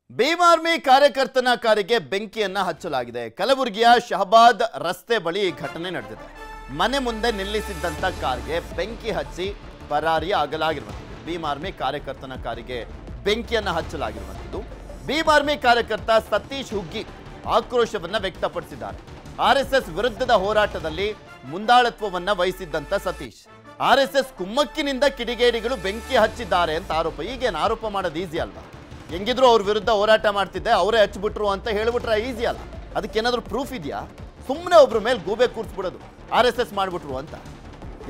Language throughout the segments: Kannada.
ಭೀಮ್ ಆರ್ಮಿ ಕಾರ್ಯಕರ್ತನ ಕಾರಿಗೆ ಬೆಂಕಿಯನ್ನ ಹಚ್ಚಲಾಗಿದೆ. ಕಲಬುರಗಿಯ ಶಹಬಾದ್ ರಸ್ತೆ ಬಳಿ ಘಟನೆ ನಡೆದಿದೆ. ಮನೆ ಮುಂದೆ ನಿಲ್ಲಿಸಿದ್ದಂತ ಕಾರ್ಗೆ ಬೆಂಕಿ ಹಚ್ಚಿ ಪರಾರಿ ಆಗಲಾಗಿರುವಂಥದ್ದು. ಭೀಮ್ ಆರ್ಮಿ ಕಾರ್ಯಕರ್ತನ ಕಾರಿಗೆ ಬೆಂಕಿಯನ್ನ ಹಚ್ಚಲಾಗಿರುವಂಥದ್ದು. ಭೀಮ್ ಆರ್ಮಿ ಕಾರ್ಯಕರ್ತ ಸತೀಶ್ ಹುಗ್ಗಿ ಆಕ್ರೋಶವನ್ನ ವ್ಯಕ್ತಪಡಿಸಿದ್ದಾರೆ. ಆರ್ಎಸ್ಎಸ್ ವಿರುದ್ಧದ ಹೋರಾಟದಲ್ಲಿ ಮುಂದಾಳತ್ವವನ್ನ ವಹಿಸಿದ್ದಂತ ಸತೀಶ್ ಆರ್ಎಸ್ಎಸ್ ಕುಮ್ಮಕ್ಕಿನಿಂದ ಕಿಡಿಗೇಡಿಗಳು ಬೆಂಕಿ ಹಚ್ಚಿದ್ದಾರೆ ಅಂತ ಆರೋಪ. ಈಗೇನು ಆರೋಪ ಮಾಡೋದು ಈಸಿ ಅಲ್ವಾ? ಹೆಂಗಿದ್ರು ಅವ್ರ ವಿರುದ್ಧ ಹೋರಾಟ ಮಾಡ್ತಿದ್ದೆ, ಅವರೇ ಹಚ್ಚಿಬಿಟ್ರು ಅಂತ ಹೇಳ್ಬಿಟ್ರೆ ಈಸಿ ಅಲ್ಲ. ಅದಕ್ಕೇನಾದ್ರೂ ಪ್ರೂಫ್ ಇದೆಯಾ? ಸುಮ್ಮನೆ ಒಬ್ರ ಮೇಲೆ ಗೂಬೆ ಕೂರಿಸ್ಬಿಡೋದು RSS ಮಾಡಿಬಿಟ್ರು ಅಂತ.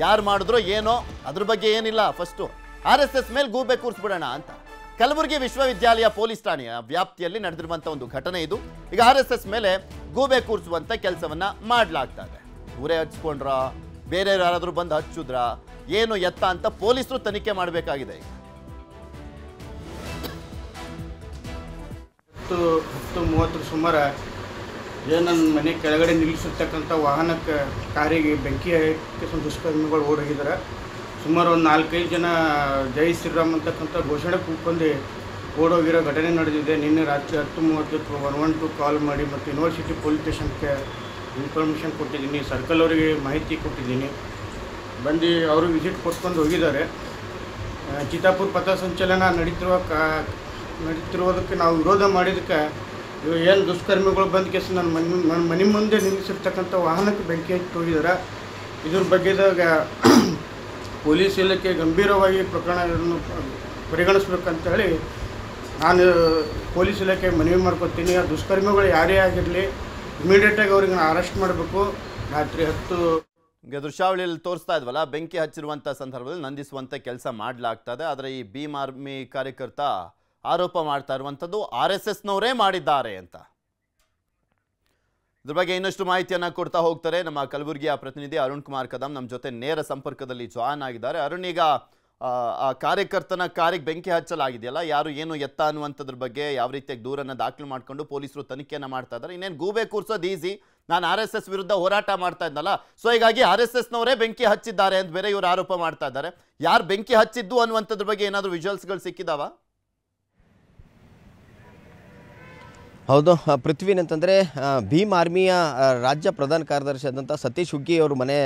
ಯಾರು ಮಾಡಿದ್ರೋ ಏನೋ ಅದ್ರ ಬಗ್ಗೆ ಏನಿಲ್ಲ, ಫಸ್ಟು RSS ಮೇಲೆ ಗೂಬೆ ಕೂರಿಸ್ಬಿಡೋಣ ಅಂತ. ಕಲಬುರಗಿ ವಿಶ್ವವಿದ್ಯಾಲಯ ಪೊಲೀಸ್ ಠಾಣೆಯ ವ್ಯಾಪ್ತಿಯಲ್ಲಿ ನಡೆದಿರುವಂಥ ಒಂದು ಘಟನೆ ಇದು. ಈಗ RSS ಮೇಲೆ ಗೂಬೆ ಕೂರಿಸುವಂಥ ಕೆಲಸವನ್ನ ಮಾಡಲಾಗ್ತಾ ಇದೆ. ಊರೇ ಹಚ್ಕೊಂಡ್ರ, ಬೇರೆ ಯಾರಾದರೂ ಬಂದು ಹಚ್ಚುದ್ರ, ಏನು ಎತ್ತ ಅಂತ ಪೊಲೀಸರು ತನಿಖೆ ಮಾಡಬೇಕಾಗಿದೆ. ಈಗ 10:30 ಸುಮಾರು ಏನು ನನ್ನ ಮನೆ ಕೆಳಗಡೆ ನಿಲ್ಲಿಸಿರ್ತಕ್ಕಂಥ ವಾಹನಕ್ಕೆ ಕಾರಿಗೆ ಬೆಂಕಿ ಹಾಕಿ ದುಷ್ಕರ್ಮಿಗಳು ಓಡೋಗಿದ್ದಾರೆ. ಸುಮಾರು ಒಂದು 4-5 ಜನ ಜೈ ಶ್ರೀರಾಮ್ ಅಂತಕ್ಕಂಥ ಘೋಷಣೆ ಕೂತ್ಕೊಂಡು ಓಡೋಗಿರೋ ಘಟನೆ ನಡೆದಿದೆ. ನಿನ್ನೆ ರಾತ್ರಿ 10:30ಕ್ಕೆ 112 ಕಾಲ್ ಮಾಡಿ ಮತ್ತು ಯೂನಿವರ್ಸಿಟಿ ಪೊಲೀಸ್ ಸ್ಟೇಷನ್ಗೆ ಇನ್ಫಾರ್ಮೇಷನ್ ಕೊಟ್ಟಿದ್ದೀನಿ. ಸರ್ಕಲ್ ಅವರಿಗೆ ಮಾಹಿತಿ ಕೊಟ್ಟಿದ್ದೀನಿ. ಬಂದು ಅವರು ವಿಸಿಟ್ ಕೊಟ್ಕೊಂಡು ಹೋಗಿದ್ದಾರೆ. ಚಿತ್ತಾಪುರ ಪಥಸಂಚಲನ ನಡೀತಿರೋದಕ್ಕೆ ನಾವು ವಿರೋಧ ಮಾಡಿದ್ದಕ್ಕೆ ಏನು ದುಷ್ಕರ್ಮಿಗಳು ಬಂದ ಕೇಸ್ ನನ್ನ ಮನೆ ಮುಂದೆ ನಿಲ್ಲಿಸಿರ್ತಕ್ಕಂಥ ವಾಹನಕ್ಕೆ ಬೆಂಕಿ ಹಚ್ಚಿ ಹೋಗಿದ್ದಾರೆ. ಇದ್ರ ಬಗ್ಗೆದಾಗ ಪೊಲೀಸ್ ಇಲಾಖೆ ಗಂಭೀರವಾಗಿ ಪ್ರಕರಣಗಳನ್ನು ಪರಿಗಣಿಸ್ಬೇಕಂತ ಹೇಳಿ ನಾನು ಪೊಲೀಸ್ ಇಲಾಖೆ ಮನವಿ ಮಾಡ್ಕೊತೀನಿ. ಆ ದುಷ್ಕರ್ಮಿಗಳು ಯಾರೇ ಆಗಿರಲಿ ಇಮಿಡಿಯೇಟಾಗಿ ಅವ್ರಿಗೆ ಅರೆಸ್ಟ್ ಮಾಡಬೇಕು. ರಾತ್ರಿ 10 ಈಗ ದೃಶ್ಯಾವಳಿಯಲ್ಲಿ ತೋರಿಸ್ತಾ ಇದ್ವಲ್ಲ, ಬೆಂಕಿ ಹಚ್ಚಿರುವಂಥ ಸಂದರ್ಭದಲ್ಲಿ ನಂದಿಸುವಂಥ ಕೆಲಸ ಮಾಡಲಾಗ್ತದೆ. ಆದರೆ ಈ ಭೀಮ್ ಆರ್ಮಿ ಕಾರ್ಯಕರ್ತ ಆರೋಪ ಮಾಡ್ತಾ ಇರುವಂಥದ್ದು RSSನವರೇ ಮಾಡಿದ್ದಾರೆ ಅಂತ. ಇದ್ರ ಬಗ್ಗೆ ಇನ್ನಷ್ಟು ಮಾಹಿತಿಯನ್ನು ಕೊಡ್ತಾ ಹೋಗ್ತಾರೆ ನಮ್ಮ ಕಲಬುರಗಿಯ ಪ್ರತಿನಿಧಿ ಅರುಣ್ ಕುಮಾರ್ ಕದಂ ನಮ್ಮ ಜೊತೆ ನೇರ ಸಂಪರ್ಕದಲ್ಲಿ ಜಾಯ್ನ್ ಆಗಿದ್ದಾರೆ. ಅರುಣ್, ಈಗ ಆ ಕಾರ್ಯಕರ್ತನ ಕಾರಿಗೆ ಬೆಂಕಿ ಹಚ್ಚಲಾಗಿದೆಯಲ್ಲ, ಯಾರು ಏನು ಎತ್ತ ಅನ್ನುವಂಥದ್ರ ಬಗ್ಗೆ ಯಾವ ರೀತಿಯಾಗಿ ದೂರನ್ನು ದಾಖಲು ಮಾಡಿಕೊಂಡು ಪೊಲೀಸರು ತನಿಖೆಯನ್ನು ಮಾಡ್ತಾ ಇದ್ದಾರೆ. ಇನ್ನೇನು ಗೂಬೆ ಕೂರಿಸೋದು ಈಸಿ, ನಾನು RSS ವಿರುದ್ಧ ಹೋರಾಟ ಮಾಡ್ತಾ ಇದ್ನಲ್ಲ, ಸೊ ಹೀಗಾಗಿ RSSನವರೇ ಬೆಂಕಿ ಹಚ್ಚಿದ್ದಾರೆ ಅಂತ ಬೇರೆ ಇವರು ಆರೋಪ ಮಾಡ್ತಾ ಇದ್ದಾರೆ. ಯಾರು ಬೆಂಕಿ ಹಚ್ಚಿದ್ದು ಅನ್ನುವಂಥದ್ರ ಬಗ್ಗೆ ಏನಾದರೂ ವಿಜುವಲ್ಸ್ಗಳು ಸಿಕ್ಕಿದಾವ? ಹೌದು ಪೃಥ್ವಿನ್ ಅಂತಂದರೆ ಭೀಮ್ ಆರ್ಮಿಯ ರಾಜ್ಯ ಪ್ರಧಾನ ಕಾರ್ಯದರ್ಶಿ ಆದಂಥ ಸತೀಶ್ ಹುಗ್ಗಿ ಅವರು ಮನೆ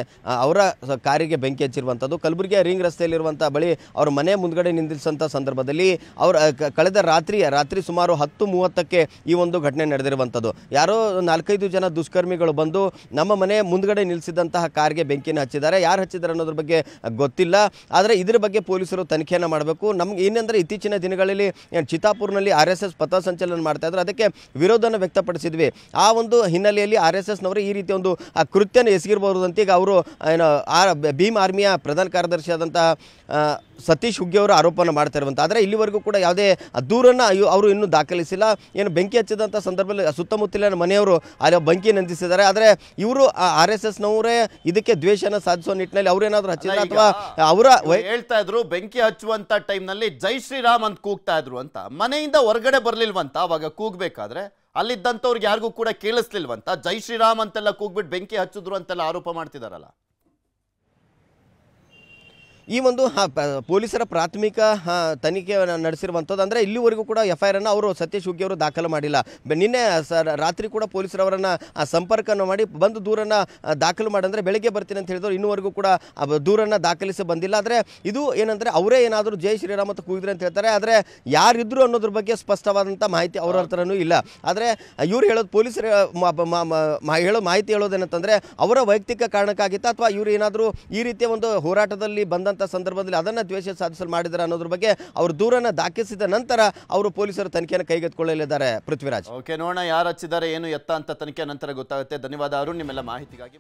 ಅವರ ಕಾರಿಗೆ ಬೆಂಕಿ ಹಚ್ಚಿರುವಂಥದ್ದು. ಕಲಬುರಗಿಯ ರಿಂಗ್ ರಸ್ತೆಯಲ್ಲಿರುವಂಥ ಬಳಿ ಅವ್ರ ಮನೆ ಮುಂದ್ಗಡೆ ನಿಂದಿರಿಸಂಥ ಸಂದರ್ಭದಲ್ಲಿ ಅವರು ಕಳೆದ ರಾತ್ರಿ ಸುಮಾರು 10:30ಕ್ಕೆ ಈ ಒಂದು ಘಟನೆ ನಡೆದಿರುವಂಥದ್ದು. ಯಾರೋ 4-5 ಜನ ದುಷ್ಕರ್ಮಿಗಳು ಬಂದು ನಮ್ಮ ಮನೆ ಮುಂದ್ಗಡೆ ನಿಲ್ಲಿಸಿದಂತಹ ಕಾರ್ಗೆ ಬೆಂಕಿಯನ್ನು ಹಚ್ಚಿದ್ದಾರೆ. ಯಾರು ಹಚ್ಚಿದ್ದಾರೆ ಅನ್ನೋದ್ರ ಬಗ್ಗೆ ಗೊತ್ತಿಲ್ಲ. ಆದರೆ ಇದ್ರ ಬಗ್ಗೆ ಪೊಲೀಸರು ತನಿಖೆಯನ್ನು ಮಾಡಬೇಕು. ನಮ್ಗೆ ಏನಂದರೆ ಇತ್ತೀಚಿನ ದಿನಗಳಲ್ಲಿ ಚಿತ್ತಾಪುರ್ನಲ್ಲಿ RSS ಪಥಸಂಚಲನ ಮಾಡ್ತಾ ಇದ್ರು, ಅದಕ್ಕೆ ವಿರೋಧನ ವ್ಯಕ್ತಪಡಿಸಿದ್ವಿ. ಆ ಒಂದು ಹಿನ್ನೆಲೆಯಲ್ಲಿ RSSನವರು ಈ ರೀತಿ ಒಂದು ಕೃತ್ಯನ ಎಸಗಿರಬಹುದು ಅಂತ ಈಗ ಅವರು ಏನು ಭೀಮ್ ಆರ್ಮಿಯ ಪ್ರಧಾನ ಕಾರ್ಯದರ್ಶಿ ಆದಂತಹ ಸತೀಶ್ ಹುಗ್ಗಿ ಅವರು ಆರೋಪನ ಮಾಡ್ತಾ ಇರುವಂಥ. ಆದರೆ ಇಲ್ಲಿವರೆಗೂ ಕೂಡ ಯಾವುದೇ ದೂರನ್ನು ಅವರು ಇನ್ನೂ ದಾಖಲಿಸಿಲ್ಲ. ಏನು ಬೆಂಕಿ ಹಚ್ಚಿದಂಥ ಸಂದರ್ಭದಲ್ಲಿ ಸುತ್ತಮುತ್ತಲಿನ ಮನೆಯವರು ಅಲ್ಲಿ ಬೆಂಕಿ ನಂದಿಸಿದ್ದಾರೆ. ಆದರೆ ಇವರು RSSನವರೇ ಇದಕ್ಕೆ ದ್ವೇಷನ ಸಾಧಿಸುವ ನಿಟ್ಟಿನಲ್ಲಿ ಅವರೇನಾದರೂ ಹಚ್ಚಿಲ್ಲ ಅಥವಾ ಅವರ ಹೇಳ್ತಾ ಇದ್ರು ಬೆಂಕಿ ಹಚ್ಚುವಂತ ಟೈಮ್ನಲ್ಲಿ ಜೈ ಶ್ರೀರಾಮ್ ಅಂತ ಕೂಗ್ತಾ ಇದ್ರು ಅಂತ. ಮನೆಯಿಂದ ಹೊರಗಡೆ ಬರ್ಲಿಲ್ವಂತ ಅವಾಗ ಕೂಗ್ಬೇಕಾದ್ರೆ, ಅಲ್ಲಿದ್ದಂಥವ್ರಿಗೆ ಯಾರಿಗೂ ಕೂಡ ಕೇಳಿಸ್ಲಿಲ್ವಂತ. ಜೈ ಶ್ರೀರಾಮ್ ಅಂತೆಲ್ಲ ಕೂಗ್ಬಿಟ್ಟು ಬೆಂಕಿ ಹಚ್ಚಿದ್ರು ಅಂತೆಲ್ಲ ಆರೋಪ ಮಾಡ್ತಿದಾರಲ್ಲ. ಈ ಒಂದು ಪೊಲೀಸರ ಪ್ರಾಥಮಿಕ ತನಿಖೆ ನಡೆಸಿರುವಂಥದ್ದು. ಅಂದರೆ ಇಲ್ಲಿವರೆಗೂ ಕೂಡ FIR ಅನ್ನು ಅವರು ಸತೀಶ್ ಹುಗ್ಗಿ ಅವರು ದಾಖಲು ಮಾಡಿಲ್ಲ. ನಿನ್ನೆ ರಾತ್ರಿ ಕೂಡ ಪೊಲೀಸರವರನ್ನು ಸಂಪರ್ಕವನ್ನು ಮಾಡಿ ಬಂದು ದೂರನ್ನು ದಾಖಲು ಮಾಡಂದರೆ ಬೆಳಗ್ಗೆ ಬರ್ತೀನಿ ಅಂತ ಹೇಳಿದ್ರು. ಇನ್ನೂವರೆಗೂ ಕೂಡ ದೂರನ್ನು ದಾಖಲಿಸಿ ಬಂದಿಲ್ಲ. ಆದರೆ ಇದು ಏನಂದರೆ ಅವರೇ ಏನಾದರೂ ಜೈ ಶ್ರೀರಾಮ್ ಅಂತ ಕೂಗಿದ್ರೆ ಅಂತ ಹೇಳ್ತಾರೆ. ಆದರೆ ಯಾರಿದ್ರು ಅನ್ನೋದ್ರ ಬಗ್ಗೆ ಸ್ಪಷ್ಟವಾದಂಥ ಮಾಹಿತಿ ಅವರ ಹತ್ರನೂ ಇಲ್ಲ. ಆದರೆ ಇವ್ರು ಹೇಳೋದು ಪೊಲೀಸರು ಮಾಹಿತಿ ಹೇಳೋದೇನಂತಂದರೆ ಅವರ ವೈಯಕ್ತಿಕ ಕಾರಣಕ್ಕಾಗಿತ್ತ ಅಥವಾ ಇವರು ಏನಾದರೂ ಈ ರೀತಿಯ ಒಂದು ಹೋರಾಟದಲ್ಲಿ ಬಂದಂಥ ಸಂದರ್ಭದಲ್ಲಿ ಅದನ್ನು ದ್ವೇಷ ಸಾಧಿಸಲು ಮಾಡಿದ್ದಾರೆ ಅನ್ನೋದ್ರ ಬಗ್ಗೆ ಅವರು ದೂರನ್ನು ದಾಖಲಿಸಿದ ನಂತರ ಅವರು ಪೊಲೀಸರು ತನಿಖೆಯನ್ನು ಕೈಗೆತ್ತಿಕೊಳ್ಳಲಿದ್ದಾರೆ. ಪೃಥ್ವಿರಾಜ್, ಓಕೆ, ನೋಡೋಣ ಯಾರು ಹಚ್ಚಿದ್ದಾರೆ ಏನು ಎತ್ತ ಅಂತ ತನಿಖೆ ನಂತರ ಗೊತ್ತಾಗುತ್ತೆ. ಧನ್ಯವಾದ ಅರುಣ್ ನಿಮ್ಮೆಲ್ಲ ಮಾಹಿತಿಗಾಗಿ.